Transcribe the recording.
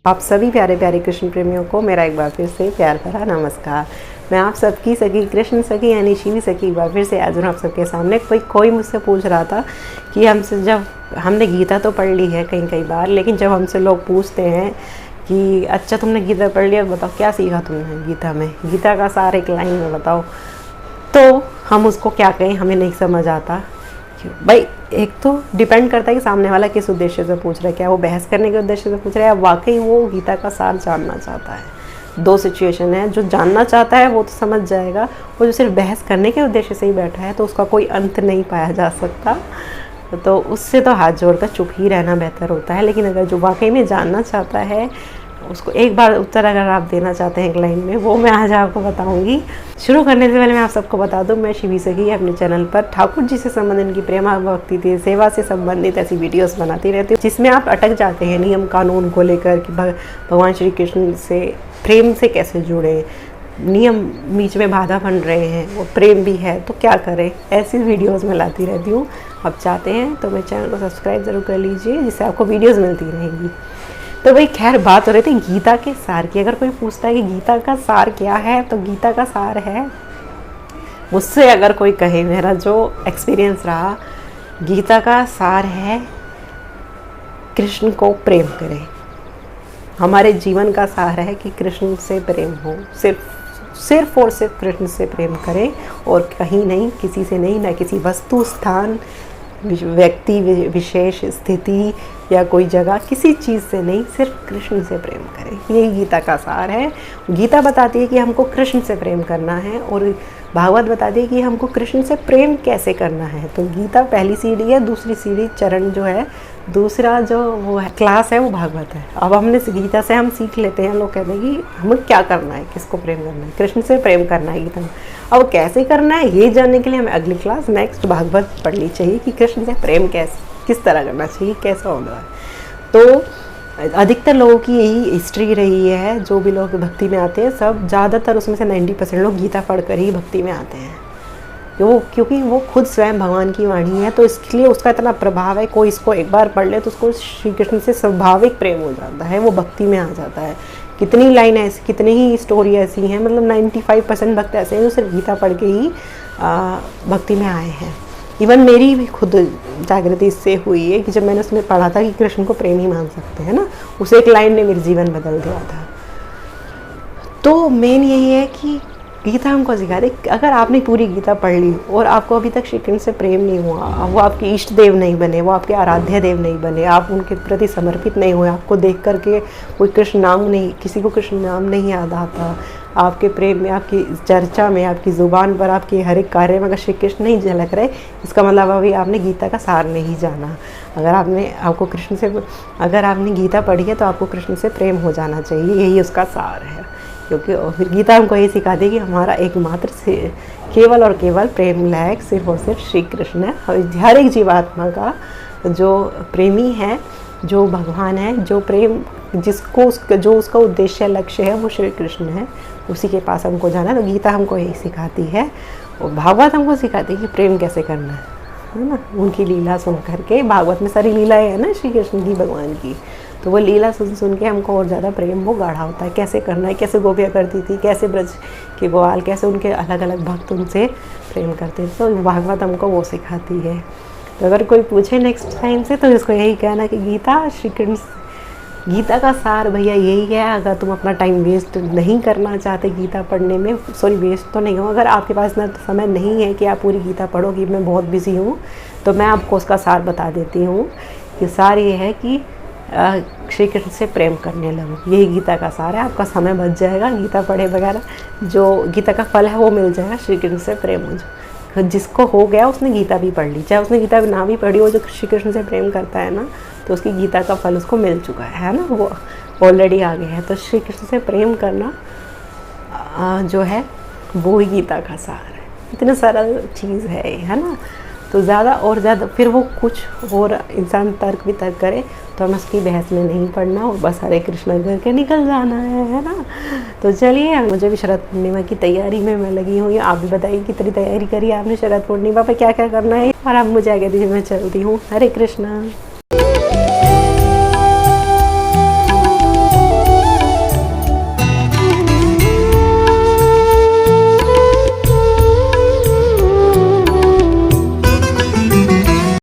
आप सभी प्यारे प्यारे कृष्ण प्रेमियों को मेरा एक बार फिर से प्यार भरा नमस्कार। मैं आप सबकी सखी कृष्ण सखी यानी शिवी सखी एक बार फिर से आज हूँ आप सबके सामने। कोई मुझसे पूछ रहा था कि हमसे, जब हमने गीता तो पढ़ ली है कई बार, लेकिन जब हमसे लोग पूछते हैं कि अच्छा तुमने गीता पढ़ लिया, बताओ क्या सीखा तुमने गीता में, गीता का सार एक लाइन में बताओ, तो हम उसको क्या कहें, हमें नहीं समझ आता। भाई एक तो डिपेंड करता है कि सामने वाला किस उद्देश्य से पूछ रहा है, क्या वो बहस करने के उद्देश्य से पूछ रहा है या वाकई वो गीता का सार जानना चाहता है। दो सिचुएशन है, जो जानना चाहता है वो तो समझ जाएगा, और जो सिर्फ बहस करने के उद्देश्य से ही बैठा है तो उसका कोई अंत नहीं पाया जा सकता, तो उससे तो हाथ जोड़कर चुप ही रहना बेहतर होता है। लेकिन अगर जो वाकई में जानना चाहता है, उसको एक बार उत्तर अगर आप देना चाहते हैं एक लाइन में, वो मैं आज आपको बताऊंगी। शुरू करने से पहले मैं आप सबको बता दूं, मैं शिवी सखी अपने चैनल पर ठाकुर जी से संबंधित की प्रेम भक्ति सेवा से संबंधित ऐसी वीडियोस बनाती रहती हूँ जिसमें आप अटक जाते हैं नियम कानून को लेकर कि भगवान श्री कृष्ण से प्रेम से कैसे जुड़े, नियम बीच में बाधा बन रहे हैं, वो प्रेम भी है तो क्या करें, ऐसी वीडियोस में लाती रहती हूँ। आप चाहते हैं तो मेरे चैनल को सब्सक्राइब ज़रूर कर लीजिए, जिससे आपको वीडियोज़ मिलती रहेंगी। तो भाई खैर, बात हो रही थी गीता के सार की। अगर कोई पूछता है कि गीता का सार क्या है, तो गीता का सार है, मुझसे अगर कोई कहे, मेरा जो एक्सपीरियंस रहा, गीता का सार है कृष्ण को प्रेम करें। हमारे जीवन का सार है कि कृष्ण से प्रेम हो, सिर्फ और सिर्फ कृष्ण से प्रेम करें, और कहीं नहीं, किसी से नहीं, ना किसी वस्तु, स्थान, व्यक्ति विशेष, स्थिति या कोई जगह, किसी चीज़ से नहीं, सिर्फ कृष्ण से प्रेम करें। यही गीता का सार है। गीता बताती है कि हमको कृष्ण से प्रेम करना है, और भागवत बताती है कि हमको कृष्ण से प्रेम कैसे करना है। तो गीता पहली सीढ़ी है, दूसरी सीढ़ी चरण जो है, दूसरा जो वो है क्लास है, वो भागवत है। अब हमने गीता से हम सीख लेते हैं, लोग कहते हैं कि हमें क्या करना है, किसको प्रेम करना है, कृष्ण से प्रेम करना है गीता में। अब कैसे करना है ये जानने के लिए हमें अगली क्लास नेक्स्ट भागवत पढ़नी चाहिए कि कृष्ण से प्रेम किस तरह करना चाहिए, कैसा होना है। तो अधिकतर लोगों की यही हिस्ट्री रही है, जो भी लोग भक्ति में आते हैं, सब ज़्यादातर उसमें से 90% लोग गीता पढ़कर ही भक्ति में आते हैं, क्योंकि वो खुद स्वयं भगवान की वाणी है, तो इसके लिए उसका इतना प्रभाव है। कोई इसको एक बार पढ़ ले तो उसको श्री कृष्ण से स्वाभाविक प्रेम हो जाता है, वो भक्ति में आ जाता है। कितनी लाइन ऐसी, कितनी ही स्टोरी ऐसी हैं, मतलब 95% भक्त ऐसे हैं जो सिर्फ गीता पढ़ के ही भक्ति में आए हैं। इवन मेरी भी खुद जागृति इससे हुई है कि जब मैंने उसमें पढ़ा था कि कृष्ण को प्रेम ही मान सकते हैं ना, उस एक लाइन ने मेरा जीवन बदल दिया था। तो मेन यही है कि गीता हमको सिखा दे, अगर आपने पूरी गीता पढ़ ली और आपको अभी तक श्री कृष्ण से प्रेम नहीं हुआ, वो आपके इष्ट देव नहीं बने, वो आपके आराध्य देव नहीं बने, आप उनके प्रति समर्पित नहीं हुए, आपको देख करके कोई कृष्ण नाम नहीं, किसी को कृष्ण नाम नहीं याद आता, आपके प्रेम में, आपकी चर्चा में, आपकी ज़ुबान पर, आपके हर एक कार्य में अगर श्री कृष्ण नहीं झलक रहे, इसका मतलब अभी आपने गीता का सार नहीं जाना। अगर आपने गीता पढ़ी है तो आपको कृष्ण से प्रेम हो जाना चाहिए, यही उसका सार है। क्योंकि फिर गीता हमको यही सिखा दी कि हमारा एकमात्र से केवल और केवल प्रेम लायक सिर्फ और सिर्फ श्री कृष्ण है। हर एक जीवात्मा का जो प्रेमी है, जो भगवान है, जो प्रेम जो उसका उद्देश्य लक्ष्य है, वो श्री कृष्ण है, उसी के पास हमको जाना है। तो गीता हमको यही सिखाती है, और भागवत हमको सिखाती है कि प्रेम कैसे करना है ना। उनकी लीला सुन करके, भागवत में सारी लीलाएं है ना श्री कृष्ण की, भगवान की, तो वो लीला सुन के हमको और ज़्यादा प्रेम वो गाढ़ा होता है। कैसे करना है, कैसे गोपियाँ करती थी, कैसे ब्रज के ग्वाल, कैसे उनके अलग अलग भक्त उनसे प्रेम करते थे, तो भागवत हमको वो सिखाती है। तो अगर कोई पूछे नेक्स्ट टाइम से, तो इसको यही कहना कि गीता का सार भैया यही है। अगर तुम अपना टाइम वेस्ट नहीं करना चाहते गीता पढ़ने में, वेस्ट तो नहीं हो, अगर आपके पास इतना समय नहीं है कि आप पूरी गीता पढ़ो, कि मैं बहुत बिजी हूँ, तो मैं आपको उसका सार बता देती हूँ कि सार ये है कि श्री कृष्ण से प्रेम करने लगो, यही गीता का सार है। आपका समय बच जाएगा, गीता पढ़े वगैरह जो गीता का फल है वो मिल जाएगा, श्री कृष्ण से प्रेम हो जाए। जिसको हो गया उसने गीता भी पढ़ ली, चाहे उसने गीता ना भी पढ़ी हो, जो श्री कृष्ण से प्रेम करता है ना, तो उसकी गीता का फल उसको मिल चुका है ना, वो ऑलरेडी आ गया है। तो श्री कृष्ण से प्रेम करना जो है वो ही गीता का सार है। इतनी सरल चीज़ है ना। तो ज़्यादा और ज़्यादा फिर वो कुछ और इंसान तर्क वितर्क करे तो हमें उसकी बहस में नहीं पड़ना, और बस हरे कृष्ण करके निकल जाना है ना। तो चलिए, मुझे भी शरद पूर्णिमा की तैयारी में मैं लगी हुई। आप भी बताइए कितनी तैयारी करी आपने शरद पूर्णिमा पर, क्या क्या करना है। और आप मुझे आगे दीजिए, मैं चलती हूँ। हरे कृष्णा।